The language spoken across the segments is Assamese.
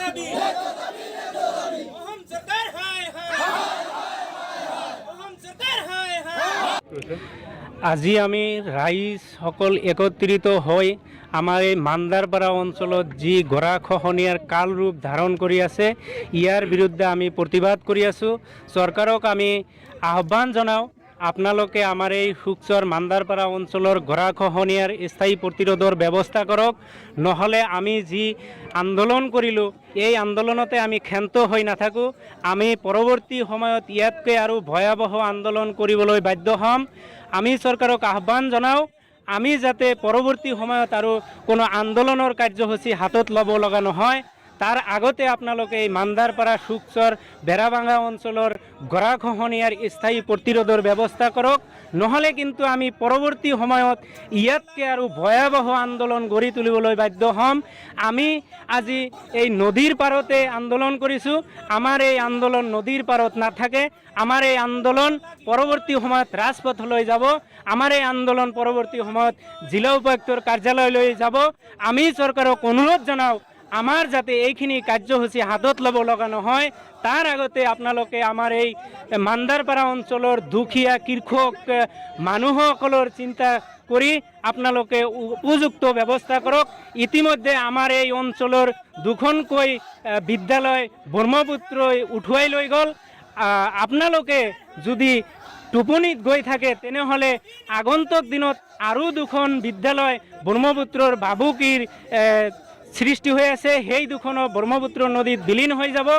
দাবি অহম সৰকাৰ হায় হায় অহম সৰকাৰ হায় হায়। আজি আমি ৰাইজ সকল একত্ৰিত হৈ আমাৰ এই মান্দাৰপাৰা অঞ্চলত যি গৰাখহনীয়াৰ কাল ৰূপ ধাৰণ কৰি আছে ইয়াৰ বিৰুদ্ধে আমি প্ৰতিবাদ কৰি আছোঁ। চৰকাৰক আমি আহ্বান জনাওঁ, আপোনালোকে আমাৰ এই শুকচৰ মান্দাৰপাৰা অঞ্চলৰ গৰাখহনীয়াৰ স্থায়ী প্ৰতিৰোধৰ ব্যৱস্থা কৰক, নহ'লে আমি যি আন্দোলন কৰিলোঁ এই আন্দোলনতে আমি ক্ষান্ত হৈ নাথাকোঁ। আমি পৰৱৰ্তী সময়ত ইয়াতকৈ আৰু ভয়াৱহ আন্দোলন কৰিবলৈ বাধ্য হ'ম। আমি চৰকাৰক আহ্বান জনাওঁ, আমি যাতে পৰৱৰ্তী সময়ত আৰু কোনো আন্দোলনৰ কাৰ্যসূচী হাতত ল'ব লগা নহয়। তাৰ আগতে আপোনালোকে এই মান্দাৰপাৰা শুকচৰ বেৰাভাঙা অঞ্চলৰ গৰাখহনীয়াৰ স্থায়ী প্ৰতিৰোধৰ ব্যৱস্থা কৰক, নহ'লে কিন্তু আমি পৰৱৰ্তী সময়ত ইয়াতকৈ আৰু ভয়াৱহ আন্দোলন গঢ়ি তুলিবলৈ বাধ্য হ'ম। আমি আজি এই নদীৰ পাৰতে আন্দোলন কৰিছোঁ, আমাৰ এই আন্দোলন নদীৰ পাৰত নাথাকে। আমাৰ এই আন্দোলন পৰৱৰ্তী সময়ত ৰাজপথলৈ যাব, আমাৰ এই আন্দোলন পৰৱৰ্তী সময়ত জিলা উপায়ুক্তৰ কাৰ্যালয়লৈ যাব। আমি চৰকাৰক অনুৰোধ জনাওঁ, আমাৰ যাতে এইখিনি কাৰ্যসূচী হাতত ল'ব লগা নহয়, তাৰ আগতে আপোনালোকে আমাৰ এই মান্দাৰপাৰা অঞ্চলৰ দুখীয়া কৃষক মানুহসকলৰ চিন্তা কৰি আপোনালোকে উপযুক্ত ব্যৱস্থা কৰক। ইতিমধ্যে আমাৰ এই অঞ্চলৰ দুখনকৈ বিদ্যালয় ব্ৰহ্মপুত্ৰই উঠুৱাই লৈ গ'ল। আপোনালোকে যদি টোপনিত গৈ থাকে তেনেহ'লে আগন্তুক দিনত আৰু দুখন বিদ্যালয় ব্ৰহ্মপুত্ৰৰ ভাবুকিৰ সৃষ্টি হৈ আছে, সেই দুখনো ব্ৰহ্মপুত্ৰ নদীত বিলীন হৈ যাব।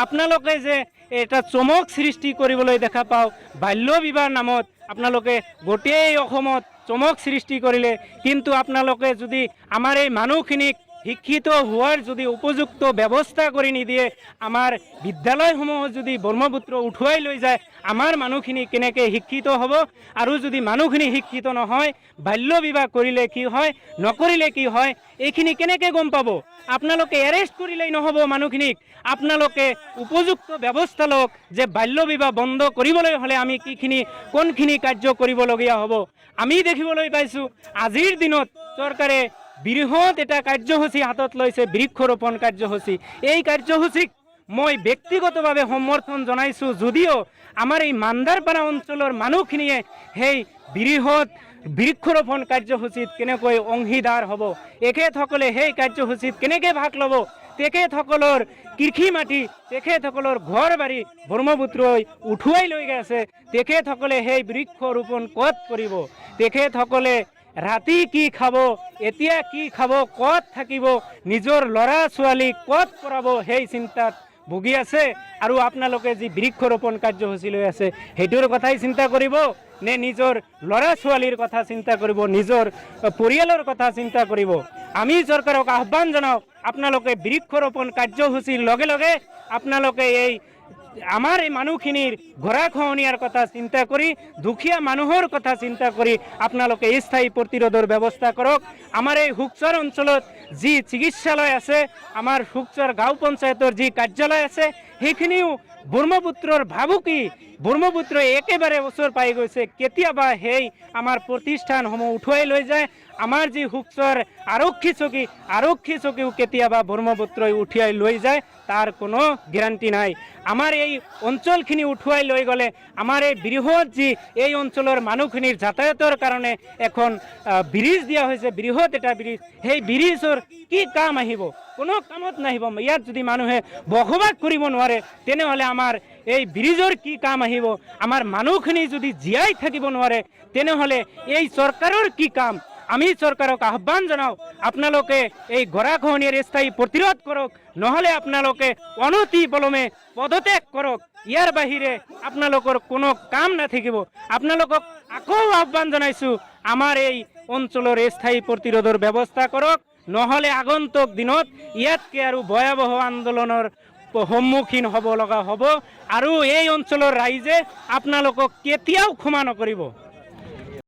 আপোনালোকে যে এটা চমক সৃষ্টি কৰিবলৈ দেখা পাওঁ বাল্য বিবাহ নামত, আপোনালোকে গোটেই অসমত চমক সৃষ্টি কৰিলে, কিন্তু আপোনালোকে যদি আমাৰ এই মানুহখিনিক শিক্ষিত হোৱাৰ যদি উপযুক্ত ব্যৱস্থা কৰি নিদিয়ে, আমাৰ বিদ্যালয়সমূহ যদি ব্ৰহ্মপুত্ৰ উঠুৱাই লৈ যায়, আমাৰ মানুহখিনি কেনেকৈ শিক্ষিত হ'ব? আৰু যদি মানুহখিনি শিক্ষিত নহয়, বাল্য বিবাহ কৰিলে কি হয়, নকৰিলে কি হয়, এইখিনি কেনেকৈ গম পাব? আপোনালোকে এৰেষ্ট কৰিলেই নহ'ব মানুহখিনিক, আপোনালোকে উপযুক্ত ব্যৱস্থা লওক যে বাল্য বিবাহ বন্ধ কৰিবলৈ হ'লে আমি কোনখিনি কাৰ্য কৰিবলগীয়া হ'ব। আমি দেখিবলৈ পাইছোঁ আজিৰ দিনত চৰকাৰে বৃহৎ এটা কাৰ্যসূচী হাতত লৈছে, বৃক্ষৰোপণ কাৰ্যসূচী। এই কাৰ্যসূচীক মই ব্যক্তিগতভাৱে সমৰ্থন জনাইছোঁ, যদিও আমাৰ এই মান্দাৰপাৰা অঞ্চলৰ মানুহখিনিয়ে সেই বৃহৎ বৃক্ষৰোপণ কাৰ্যসূচীত কেনেকৈ অংশীদাৰ হ'ব, এখেতসকলে সেই কাৰ্যসূচীত কেনেকৈ ভাগ ল'ব, তেখেতসকলৰ কৃষি মাটি, তেখেতসকলৰ ঘৰ বাৰী ব্ৰহ্মপুত্ৰই উঠুৱাই লৈ গৈছে, তেখেতসকলে সেই বৃক্ষৰোপণ ক'ত কৰিব? তেখেতসকলে ৰাতি কি খাব, এতিয়া কি খাব, ক'ত থাকিব, নিজৰ ল'ৰা ছোৱালীক ক'ত পঢ়াব, সেই চিন্তাত ভুগি আছে। আৰু আপোনালোকে যি বৃক্ষৰোপণ কাৰ্যসূচী লৈ আছে সেইটোৰ কথাই চিন্তা কৰিব নে নিজৰ ল'ৰা ছোৱালীৰ কথা চিন্তা কৰিব, নিজৰ পৰিয়ালৰ কথা চিন্তা কৰিব? আমি চৰকাৰক আহ্বান জনাওঁ, আপোনালোকে বৃক্ষৰোপণ কাৰ্যসূচীৰ লগে লগে আপোনালোকে এই আমাৰ এই মানুহখিনিৰ গৰাখহনীয়াৰ কথা চিন্তা কৰি, দুখীয়া মানুহৰ কথা চিন্তা কৰি আপোনালোকে স্থায়ী প্ৰতিৰোধৰ ব্যৱস্থা কৰক। আমাৰ এই শুকচৰ অঞ্চলত যি চিকিৎসালয় আছে, আমাৰ শুকচৰ গাঁও পঞ্চায়তৰ যি কাৰ্যালয় আছে, সেইখিনিও ব্ৰহ্মপুত্ৰৰ ভাবুকি, ব্ৰহ্মপুত্ৰই একেবাৰে ওচৰ পাই গৈছে। কেতিয়াবা সেই আমাৰ প্ৰতিষ্ঠানসমূহ উঠুৱাই লৈ যায়। আমাৰ যি শুকচৰ আৰক্ষী চকীও কেতিয়াবা ব্ৰহ্মপুত্ৰই উঠিয়াই লৈ যায়, তাৰ কোনো গেৰাণ্টি নাই। আমাৰ এই অঞ্চলখিনি উঠুৱাই লৈ গ'লে আমাৰ এই বৃহৎ যি এই অঞ্চলৰ মানুহখিনিৰ যাতায়াতৰ কাৰণে এখন ব্ৰিজ দিয়া হৈছে, বৃহৎ এটা ব্ৰিজ, সেই ব্ৰিজৰ কি কাম আহিব? কোনো কামত নাহিব। ইয়াত যদি মানুহে বসবাস কৰিব নোৱাৰে তেনেহ'লে আমাৰ এই ব্ৰিজৰ কি কাম আহিব? আমাৰ মানুহখিনি যদি জীয়াই থাকিব নোৱাৰে তেনেহ'লে এই চৰকাৰৰ কি কাম? আমি চৰকাৰক আহ্বান জনাওঁ, আপোনালোকে এই গৰাখহনীয়াৰ স্থায়ী প্ৰতিৰোধ কৰক, নহ'লে আপোনালোকে অনতি পলমে পদত্যাগ কৰক। ইয়াৰ বাহিৰে আপোনালোকৰ কোনো কাম নাথাকিব। আপোনালোকক আকৌ আহ্বান জনাইছোঁ, আমাৰ এই অঞ্চলৰ স্থায়ী প্ৰতিৰোধৰ ব্যৱস্থা কৰক, নহ'লে আগন্তুক দিনত ইয়াতকৈ আৰু ভয়াৱহ আন্দোলনৰ সন্মুখীন হ'ব লগা হ'ব। আৰু এই অঞ্চলৰ ৰাইজে আপোনালোকক কেতিয়াও ক্ষমা নকৰিব।